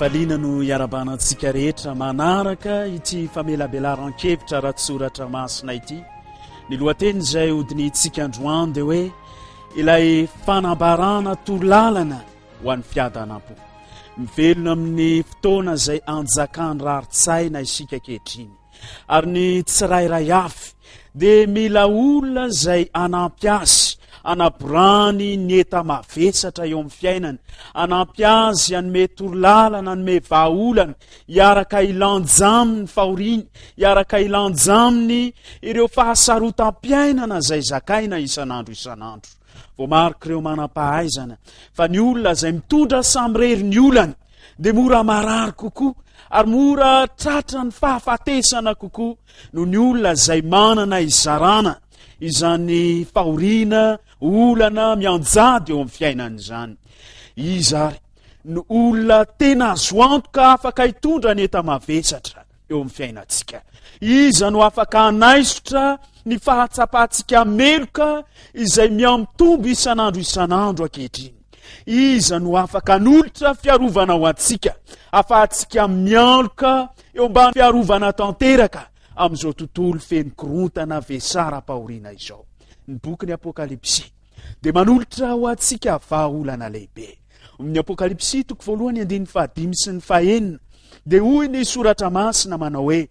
faliana no iarabanantsika rehetra manaraka ity famelabelaran-kevitra ratsoratra masina ity. Ny lohateny izay hodinitsika androany dia hoe ilay fanambarana tolalana ho an'ny fiadanam-po. Mivelona amin'ny fotoana izay anjakany raritsaina isika kehitriny. Ary ny tsirairay avy dia mila olona izay anampy azy, anaborany ny eta mavesatra eo amin'ny fiainana, anampy azy anome torolalana, anome vahaolana, iaraka ilanjaminy fahoriany, iaraka ilanjaminy ireo fahasarotam-piainana izay zakaina isanandro. Vao marika ireo manam-pahaizana fa ny olona izay mitondra samyrery ny olana dia mora marary kokoa ary mora tratra ny fahafatesana kokoa no ny olona izay manana izarana izany fahoriana olana mianjady eo amin'ny fiainana izany. Izary ny olona tena azo antoka afaka hitondra ny eta mavesatra eo amin'ny fiainantsika. Iza no afaka hanaisotra ny fahatsapantsika meloka izay miamitombo isanandro ankehitriny. Iza no afaka nolotra fiarovana ho antsika, afahantsika mialoka eo ambany fiarovana tanteraka amin'izao tontolo feno korontana vesara-pahoriana izao. Ny boky ny Apokalipsy dia manolotra ho antsika vahaolana lehibe. Amin'ny Apokalipsy 1:5 dia hoy ny soratra masina manao hoe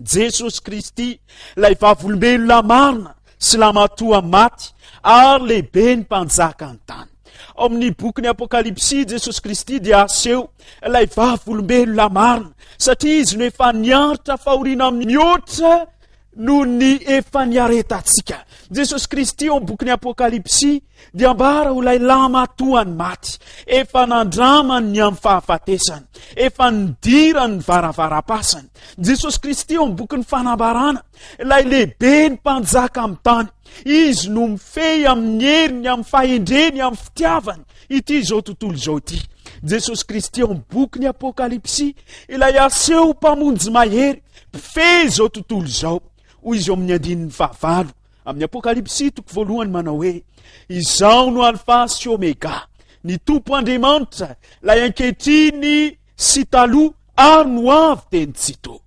Jesosy Kristy ilay vavolombelona marina sy lamatoa maty ary lehibe ny mpanjaka ny tany. Ao amin'ny boky ny Apokalipsy Jesosy Kristy dia aseho ilay vavolombelona marina satria izy no efa niaritra fahoriana mihoatra no ny efa niaretatsika. Jesosy Kristy ao amin'ny boky ny Apokalipsy dia ambara ho ilay lamatoa ny maty, efa nandramany ny amin'ny fahafatesany, efa nidirany ny varavaram-pasany. Jesosy Kristy ao amin'ny boky ny fanambarana ilay lehibe ny mpanjaka amin'ny tany, izy no mifehy amin'ny heriny, amin'ny fahendreny, amin'ny fitiavany ity izao tontolo izao ity. Jesosy Kristy ao amin'ny boky ny Apokalipsy ilay aseho mpamonjy mahery mpifehy izao tontolo izao. Hoy izy ao amin'ny 9 amin'ny Apokalipsy 1 manao hoe izao no alfa sy omega, ny tompo Andriamanitra, ilay ankehitriny sy taloha ary no avy teny tsy to.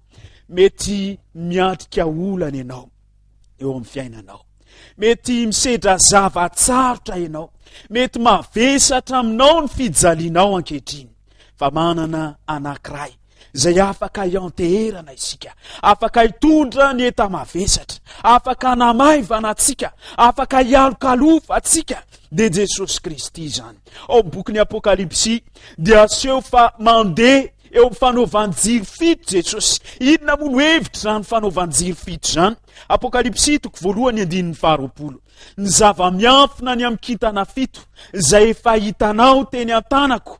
Mety miatrika olana ianao eo amin'ny fiainanao, mety misedra zavatsarotra ianao, mety mavesatra aminao ny fijalianao ankehitriny, fa manana anankiray izay afaka ianteherana isika, afaka hitondra ny eta mavesatra, afaka namaivana atsika, afaka hialokalofa atsika, dia Jesosy Kristy zany. Ao boky Apokalipsy dia aseho fa mandeha eo fanaovan-jiro fito Jesosy. Inona moa no hevitra zany fanaovan-jiro fito zany? Apokalipsy 1:20. Ny zava-miafina ny amin'ny kintana fito izay efa hitanao teny an-tanako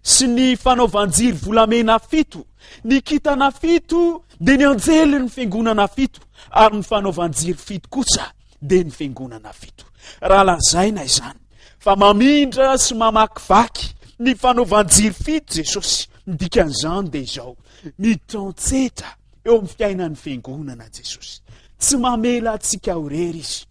sy ny fanaovan-jiro volamena fito. Ny kintana fito dia ny anjely ny fiangonana fito, ary ny fanaovan-jiro fito kosa dia ny fiangonana fito. Raha lazaina izany fa mamindra sy mamakivaky ny fanaovan-jiro fito Jesosy, ny dikan'izany dia izao: mitantsetra eo amin'ny fiainan'ny fiangonana Jesosy, tsy mamela atsika ho rery izy.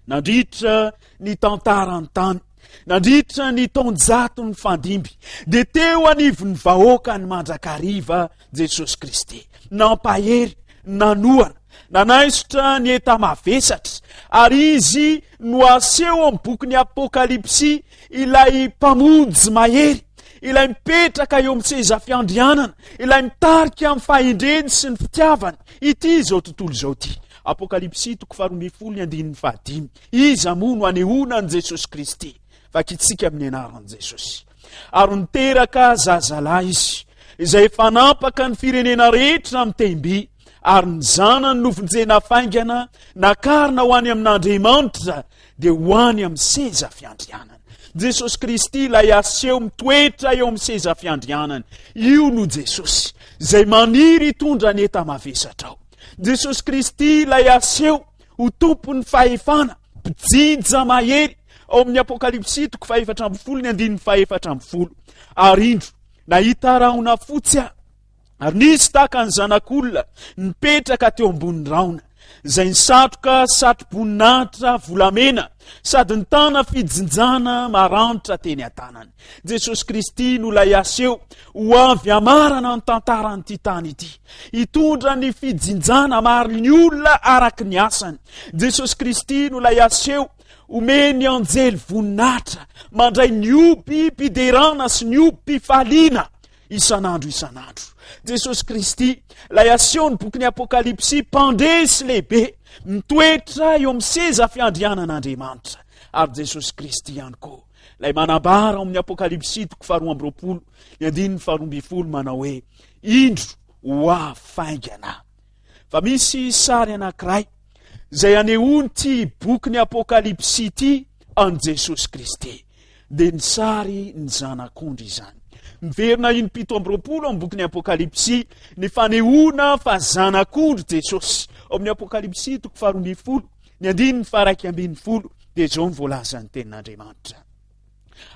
Nandritra ny tantarany tany, nandritra ny taonjato ny fandimby, dia teo anivon'ny vahoaka ny mandrakariva Jesosy Kristy, nampahery, nanoana, nanaisotra ny eta mavesatra, ary izy no aseho amin'ny boky ny Apokalipsy ilay mpamonjy mahery, ilay mipetraka eo amin'ny seza fiandrianana, ilay mitarika amin'ny fahendreny sy ny fitiavana ity izao tontolo izao ity. Apokalipsy 12:5. Iza moa no anehoana ny Jesosy Kristy fa kitsika amin'ny anaran'i Jesosy, ary niteraka zazalahy izy izay efa nampaka ny firenena rehetra amin'ny temby, ary ny zanany novonjena faingana nakarina ho any amin'Andriamanitra dia ho any amin'ny seza fiandrianana. Jesosy Kristy ilay aseho mitoetra eo amin'ny seza fiandrianana, io no Jesosy izay maniry hitondra ny eta mavesatra ao. Jesosy Kristy ilay aseho ho tompon'ny fahefana, mpijinja mahery. Ao amin'ny Apokalipsy 4:4. Ary indro nahita rahona fotsy aho, ary nisy tahaka ny zanak'olona nipetraka teo ambony rahona, izay nisatroka satroboninahitra volamena sady nitana fijinjana maranitra teny an-tanany. Jesosy Kristy no lay aseo ho avy amarana ny tantaranyity tany ity, hitondra ny fijinjana maro ny olona araky ny asany. Jesosy Kristy no lay aseo omeny anjely voninahitra mandray ny oby mpiderana sy ny oby mpifaliana isanandro. Jesosy Kristy lay aseo ny boky ny Apokalipsy mpandresy lehibe mitoetra eo amin'ny seza fiandrianan'Andriamanitra. Ary Jesosy Kristy ihany koa lay manambara ao amin'ny Apokalipsy 2:20 manao hoe indro ho afaingana. Fa misy sary anankiray izay anehoany ty boky ny Apokalipsy ity an Jesosy Kristy, dia ny sary ny zanak'ondry izany. Miverina 7:20 amin'ny boky ny Apokalipsy ny fanehoana fa zanak'ondry Jesosy. Ao amin'ny Apokalipsy 2:12 dia zao ny voalazany tenin'Andriamanitra.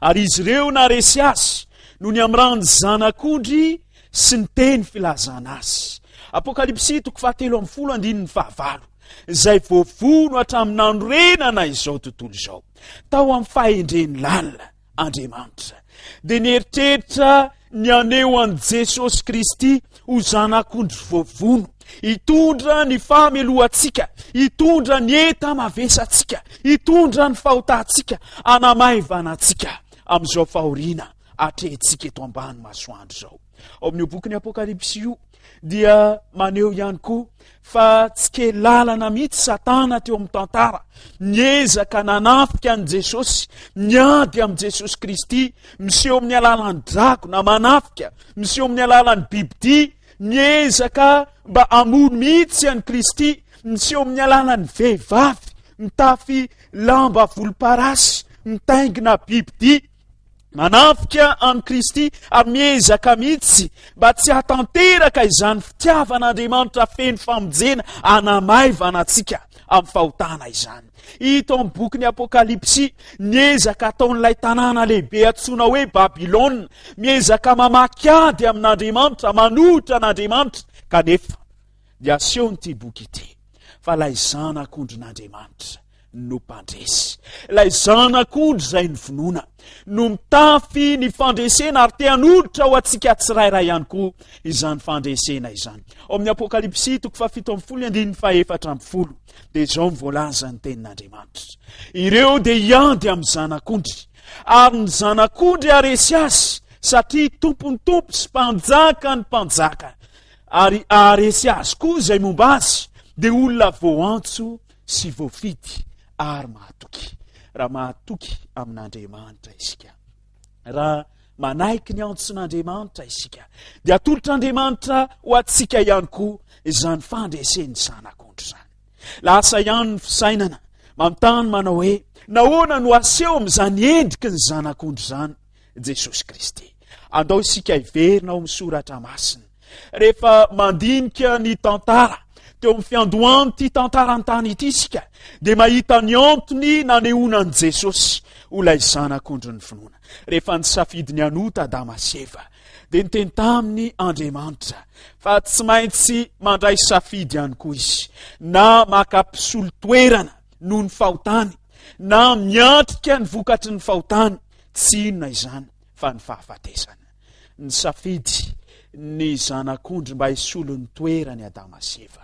Ary izy ireo naresy azy no ny amrany zanak'ondry sy ny teny filazana azy. Apokalipsy 7:15 izay voavono hatramin'ny nanorenana izao tontolo izao tao amin'ny fahendreny lalina Andriamanitra, dia nieritreritra ny aneo an Jesosy Kristy ho zanak'ondry voavono, hitondra ny famelohantsika, hitondra ny eta mavesantsika, hitondra ny fahotantsika, anamahivanantsika amin'izao fahoriana atrehintsika eto ambany masoandro zao. Ao amin'ny boky Apokalipsy io dia maneho ihany koa fa tsy kely lalana mihitsy Satana teo amin'ny tantara, niezaka nanafika an Jesosy, niady amin'i Jesosy Kristy, miseho amin'ny alalan'ny drako na manafika, miseho amin'ny alalan'ny bibidia, niezaka mba amono mihitsy an Kristy, miseho amin'ny alalan'ny vehivavy mitafy lamba volomparasy, mitaingina bibidia, manafika an Kristy ary miezaka mihitsy mba tsy hatanteraka izany fitiavan'Andriamanitra feno famonjena anamahivanantsika amin'ny fahotana izany. Hita amin'ny boky ny Apokalipsy niezaka ataon'ilay tanàna lehibe antsoina hoe Babilôna, miezaka mamaky ady amin'Andriamanitra, manohitra an'Andriamanitra, kanefa dia asehony ity boky ity fa lay zanak'ondrin'Andriamanitra no mpandresy, lay zanak'ondry izay ny vonoana no mitafy ny fandresena ary te hanoditra ho antsika tsirairay ihany koa izany fandresena izany. Ao amin'ny Apokalipsy 7:14 dia izao ny voalaza ny tenin'Andriamanitra: ireo dia hiandy amin'ny zanak'ondry, ary ny zanak'ondry aresy azy satria tompony tompo sy mpanjaka ny mpanjaka, ary aresy azy koa izay momba azy dia olona voantso sy voafidy ary mahatoky. Raha mahatoky amin'Andriamanitra isika, raha manaiky ny antson'Andriamanitra isika, dia atolotr'Andriamanitra ho atsika ihany koa izany fandreseny zanak'ondry izany. Lasa ihany ny fisainana manontany manao hoe nahoana no aseho amin'izany endriky ny zanak'ondry izany Jesosy Kristy. Andao isika hiverina ao amin'ny soratra masina, rehefa mandinika ny tantara teo amin'ny fiandohany ty tantarany tany ity isika, dia mahita ny antony nanehoana an Jesosy ho lay zanak'ondry ny finoana. Rehefa nisafidy ny anota Adama sy Eva, dia niteny taminy Andriamanitra fa tsy maintsy mandray safidy ihany koa izy, na maka-pisolo toerana noho ny fahotany, na miatrika ny vokatry ny fahotany, tsy inona izany fa ny fahafatesana. Ny safidy ny zanak'ondry mba hisolo ny toerany Adama sy Eva,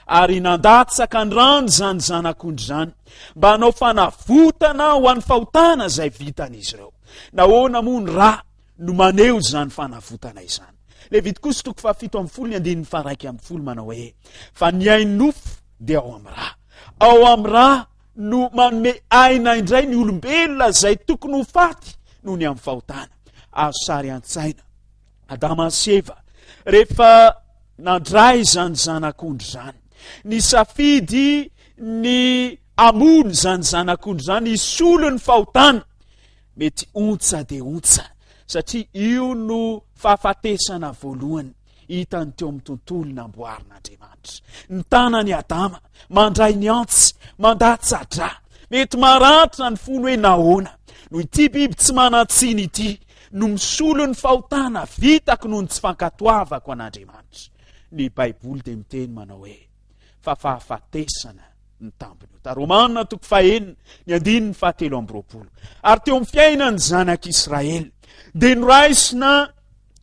ary nandatsaka ny rano zany zanak'ondry zany mba hanao fanavotana ho an'ny fahotana izay vitan'izy ireo. Nahoana moa ny ra no maneho izany fanavotana izany? Levitikosy 7:1 manao hoe fa ny ainy nofo dia ao amin'ny ra, ao amin'ny ra no manome aina indray ny olombelona izay tokony ho faty noho ny amin'ny fahotana. Azo sary an-tsaina Adama sy Eva rehefa nandray zany zanak'ondry zany, ny safidy ny amono zany zanak'ondry zany hisolo ny fahotana, mety ontsa dia ontsa, satria io no fahafatesana voalohany hitany teo amin'ny tontolo namboarin'Andriamanitra. Ny tanany Adama mandray ny antsy, mandatsatra, mety maratra ny fony hoe nahoana no ity biby tsy manatsiny ity no misolo ny fahotana vitako noho ny tsy fankatoavako an'Andriamanitra. Ny Baiboly dia miteny manao hoe fa fahafatesana ny tampony ota. Romanina 9:1-7. Ary teo amin'ny fiainany zanak'Israely dia noraisina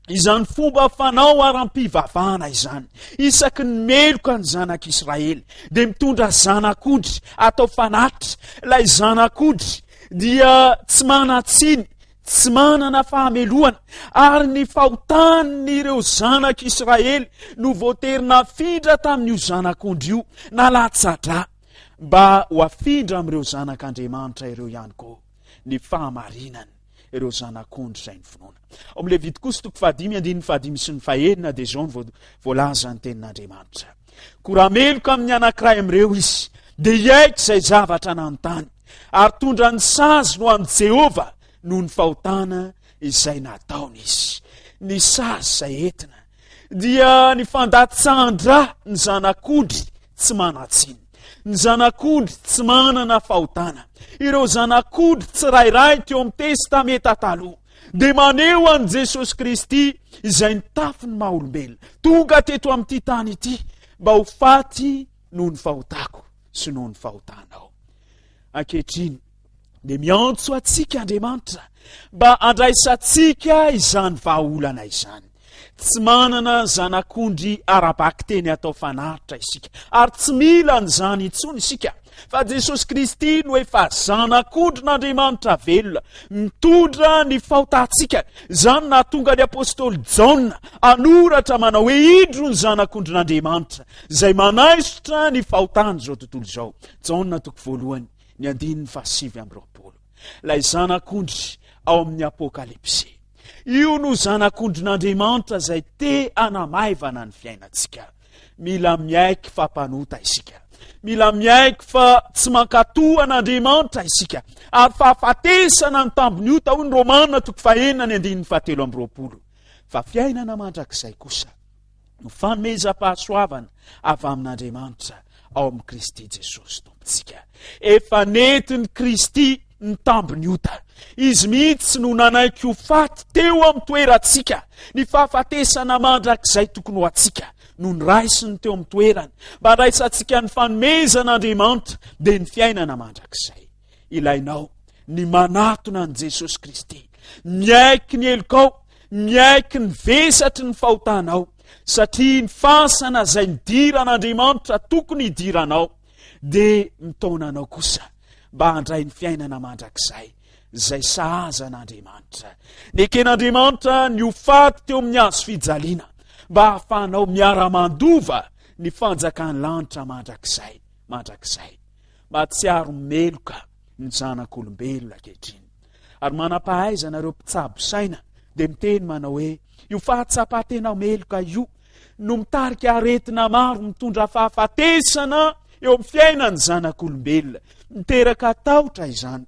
izany fomba fanao aram-pivavahana izany. Isaky ny meloka ny zanak'Israely dia mitondra zanak'ondry atao fanatitra. Ilay zanak'ondry dia tsy manatsiny, tsy manana fahamelohana, ary ny fahotan'ireo zanak'Israely no voaterina afindra tamin'io zanak'ondry io na latsadra mba ho afindra amin'ireo zanak'Andriamanitra ireo ihany koa ny fahamarinany ireo zanak'ondry izay ny finoana. Ao amin'ny Levitikosy 5:5-5 dia izao ny voalaza ny tenin'Andriamanitra. Korameloka amin'ny anankiray amin'ireo izy dia hiaiko izay zavatra nanontany, ary tondra ny sazy no an'i Jehova no ny fahotana izay nataony izy. Ny sazy izay entina dia ny fandatsandra ny zanak'ondry tsy manatsiny, ny zanak'ondry tsy manana fahotana. Ireo zanak'ondry tsirairay teo amin'ny testameta taloha dia maneho an' Jesosy Kristy izay nitafy ny maha-olombelona tonga teto amin'ity tany ity mba ho faty noho ny fahotako sy noho ny fahotanao. Ankehitriny dia miantso atsika Andriamanitra mba andraisantsika izany vahaolana izany. Tsy manana zanak'ondry arabaky teny atao fanaritra isika, ary tsy mila n'izany intsony isika, fa Jesosy Kristy no efa zanak'ondry n'Andriamanitra velona mitondra ny fahotantsika. Izany nahatonga ny apôstôly Jaona anoratra manao hoe indro ny zanak'ondry n'Andriamanitra izay manaisotra ny fahotany izao tontolo izao. Jaona 1:7. Ilay zanak'ondry ao amin'ny Apokalipsy, io no zanak'ondrin'Andriamanitra izay te hanamaivana ny fiainantsika. Mila miaiky fa mpanota isika, mila miaiky fa tsy mankatohan'Andriamanitra isika, ary fahafatesana ny tambony ota. Hoy ny Romanina 5:1-7. Fa fiainana mandrakizay kosa no fanomezam-pahasoavana avy amin'Andriamanitra ao amin'ny Kristy Jesosy Tompontsika. Efa netiny Kristy ny tambony ota. Izy mihitsy no nanaiky ho faty teo amin'ny toerantsika. Ny fahafatesana mandrakizay tokony ho atsika no niraisiny teo amin'ny toerany mba raisantsika ny fanomezan'Andriamanitra dia ny fiainana mandrakizay. Ilainao ny manatona an' Jesosy Kristy, miaiky ny elokao, miaiky ny vesatry ny fahotanao, satria ny fasana izay nidiran'Andriamanitra tokony hidiranao dia mitaonanao kosa mba handray ny fiainana mandrakizay izay sahaza n'Andriamanitra. Ny eken'Andriamanitra ny ho faty teo amin'ny hazo fijaliana mba hahafahanao miara-mandova ny fanjakan'ny lanitra mandrakizay. Mahatsiaro meloka ny zanak'olombelona ankehitriny. Ary manam-pahaizana ireo mpitsabo saina dia miteny manao hoe io fahatsapatena meloka io no mitarika aretina maro mitondra fahafatesana eo amin'ny fiainany zanak'olombelona. Miteraka tahotra izany,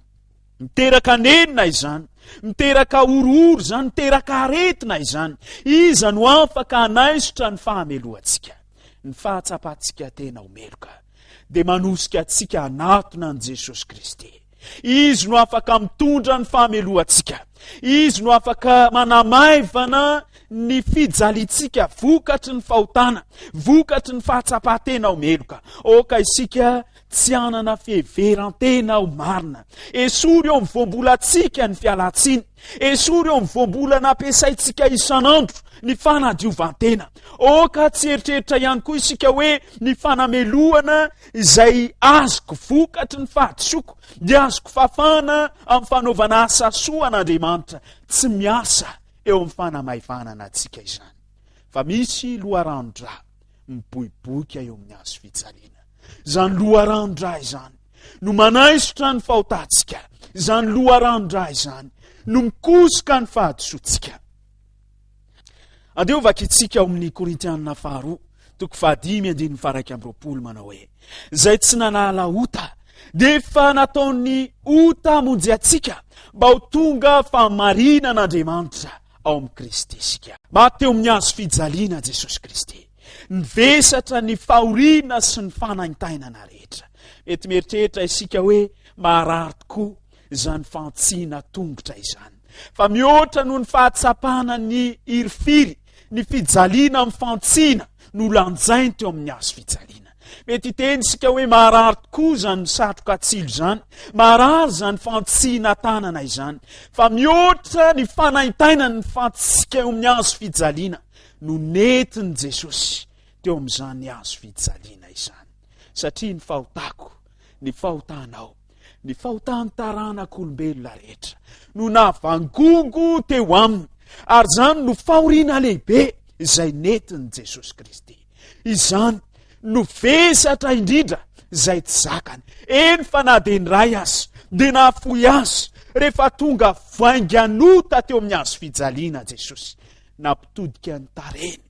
miteraka nenina izany, miteraka orooro izany, miteraka aretina izany. Iza no afaka hanaisotra ny fahameloantsika, ny fahatsapantsika tena ho meloka dia manosika atsika anatona an' Jesosy Kristy. Izy no afaka mitondra ny fahameloantsika, izy no afaka manamaivana ny fijalitsika vokatry ny fahotana, vokatry ny fahatsapatena ho meloka. Oka isika tsy anana fiheverantena ho marina. Esory eo mivoambolantsika ny fialatsiny, esory eo mivoambola nampiasaintsika isanandro ny fanadiovantena. Oka tsy eritreritra ihany koa isika hoe ny fanamelohana izay azoko vokatry ny fahadisoako dia azoko fafana amin'ny fanaovana asa soa an'Andriamanitra. Tsy miasa eo amin'ny fanamaivanana atsika izany, fa misy loharano-dra miboiboika eo amin'ny hazo fijaliana. Izany loharano-dra izany no manaisotra ny fahotantsika, izany loharano-dra izany no mikosoka ny fahadisoantsika. Andeo vakitsika ao amin'ny Korintianina 2:5-8 manao hoe izay tsy nanala ota dia efa nataony ota hamonjy atsika mba ho tonga fahamarinan'Andriamanitra ao amin'ny Kristy isika. Mateo amin'ny hazo fijaliana Jesosy Kristy nivesatra ny fahoriana sy ny fanaintainana rehetra. Mety mieritreritra isika hoe maharary tokoa izany fantsiana tongotra izany, fa mihoatra noho ny fahatsapana ny irifiry, ny fijaliana amin'ny fantsiana no lanjainy teo amin'ny hazo fijaliana. mety hitensika hoe marary tokoa zany satroka atsilo zany, marary zany fantsiana tanana izany, fa mihoatra ny fanaintaina ny fantsika eo amin'ny azo fijaliana no netiny Jesosy teo amin'izany azo fijaliana izany. Satria ny fahotako, ny fahotanao, ny fahotan'ny taranak'olombelona rehetra no navangongo teo aminy, ary zany no fahoriana lehibe izay netiny Jesosy Kristy. Izany no vesatra indrindra izay tsy zakany. Eny fa na dia ny ray azy, dia nafoy azy, rehefa tonga vainganota teo amin'ny azo fijaliana Jesosy, nampitodika ny tareny,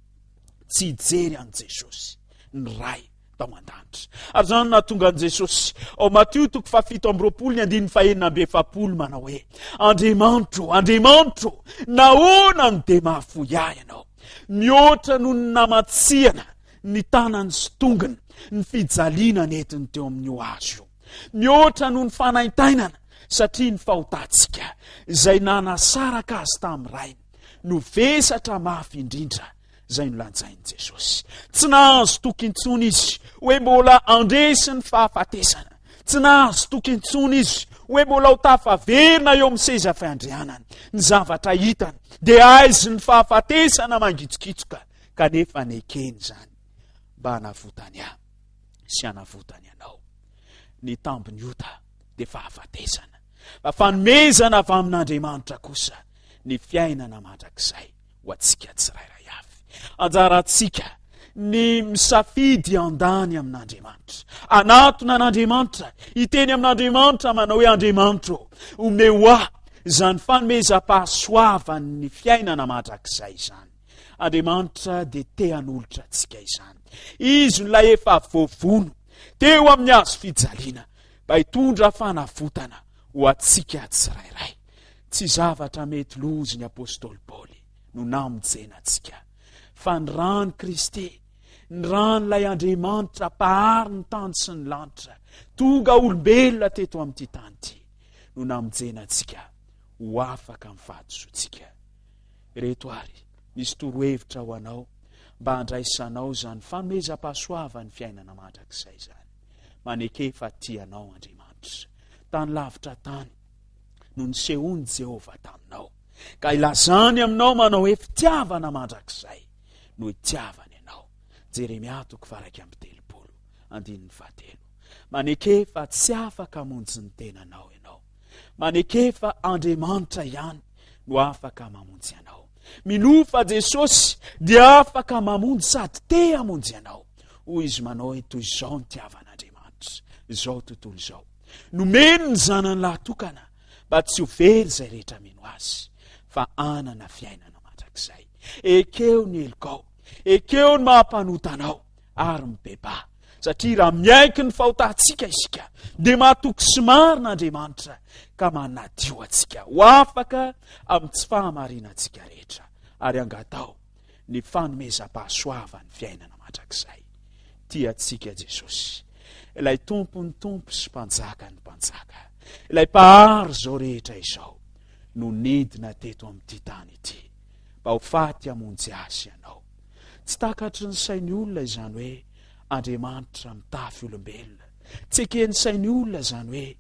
tsy hijery an' Jesosy ny ray tao an-danitra. Ary zany nahatonga an' Jesosy ao Matio 7:19-20 manao hoe: Andriamanitro, Andriamanitro, nahoana no dia mahafoy ahy ianao? Mihoatra no ny namatsiana ny tanany sy tongony ny fijaliana netiny teo amin'io azo io. Mihoatra no ny fanaintainana, satria ny fahotantsika izay nanasaraka azy tamin'ny rainy no vesatra mafy indrindra izay no lanjainy Jesosy. Tsy nahazo toky intsony izy hoe mbola andresy ny fahafatesana, tsy nahazo toky intsony izy hoe mbola ho tafaverina eo amin'ny seza fiandrianana. Ny zavatra hitany dia aizy ny fahafatesana mangitsokitsoka, kanefa nekeny zany mba hanavotany ahy sy hanavotany ianao. Ny tambiny ota dia fahafatesana, fa fanomezana avy amin'Andriamanitra kosa ny fiainana mandrakizay ho antsika tsirairay avy. Anjarantsika ny misafidy andany amin'Andriamanitra, anatona an'Andriamanitra, hiteny amin'Andriamanitra manao hoe: Andriamanitro, omeo ahy izany fanomezam-pahasoavany ny fiainana mandrakizay izany. Andriamanitra dia te hanolotra antsika izany. Izy nilay efa voavono teo amin'ny azo fijaliana mba hitondra fanavotana ho antsika tsirairay. Tsy zavatra mety lozy ny apôstôly Paoly no namonjena antsika, fa ny rany Kristy, ny ran'ilay Andriamanitra mpahary ny tany sy ny lanitra, tonga olombelona teto amin'ity tany ity, no namonjena antsika ho afaka mivadisontsika. Reto ary, misy torohevitra ho anao mba handraisanao zany fanomezam-pahasoavany fiainana mandrakizay zany. Manekefa tianao Andriamanitra, tany lavitra tany no nisehony Jehova taminao, ka ilazany aminao manao hoe fitiavana mandrakizay no hitiavany ianao. Jeremia 9:7. Manekefa tsy afaka hamonjy ny tenanao ianao, manekefa Andriamanitra ihany no afaka mamonjy ianao. Minofa Jesosy dia afaka mamonjy sady te hamonjy ianao. Hoy izy manao hoe: toy izao ny tiavan'Andriamanitra izao tontolo izao, nomeny ny zanany lahatokana mba tsy ho very izay rehetra mino azy, fa anana fiainana mandrakizay. Ekeo ny helikao, ekeo ny mahampanotanao ary mibeba, satria raha miaiky ny fahotantsika isika dia mahatoky sy marin'Andriamanitra ka manadio antsika ho afaka amin'ny tsy fahamarinantsika rehetra, ary angatao ny fanomezam-pahasoavany fiainana mandrakizay. Tiantsika Jesosy, ilay tompony tompo sy mpanjaka ny mpanjaka, ilay mpahary izao rehetra izao, no nidina teto amin'ity tany ity mba ho faty hamonjy azy ianao. Tsy takatry ny sain'ny olona izany hoe Andriamanitra mitafy olombelona, tsy eken'ny sain'ny olona izany hoe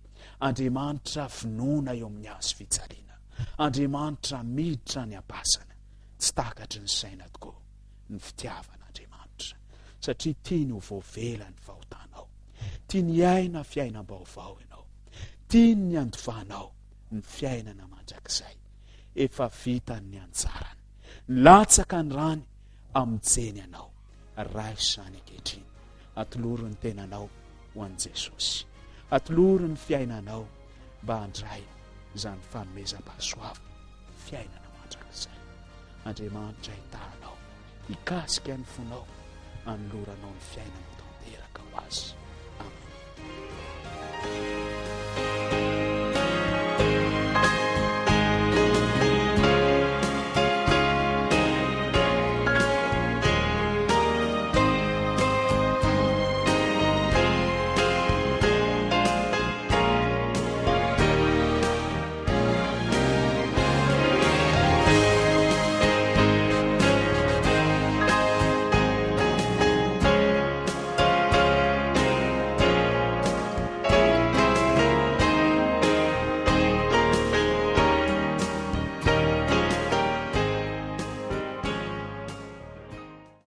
Andriamanitra vinoana eo amin'ny azo fijaliana, Andriamanitra miditra ny ampasana. Tsy takatry ny saina tokoa ny fitiavan'Andriamanitra, satria tiany ho voavela ny fahotanao, tiany aina fiainam-baovao ianao, tiany ny andovanao ny fiainana mandrakizay. Efa vitany ny anjarany, nilatsaka ny rany aminjeny ianao. Raisany ankehitriny, atoloro ny tenanao ho an'i Jesosy, atoloro ny fiainanao mba handray izany fanomezam-pahasoavana fiainana mandrakizay. Andriamanitra hitahanao, hikasika ny fonao, anoloranao ny fiainana tanteraka ho azy. Amen.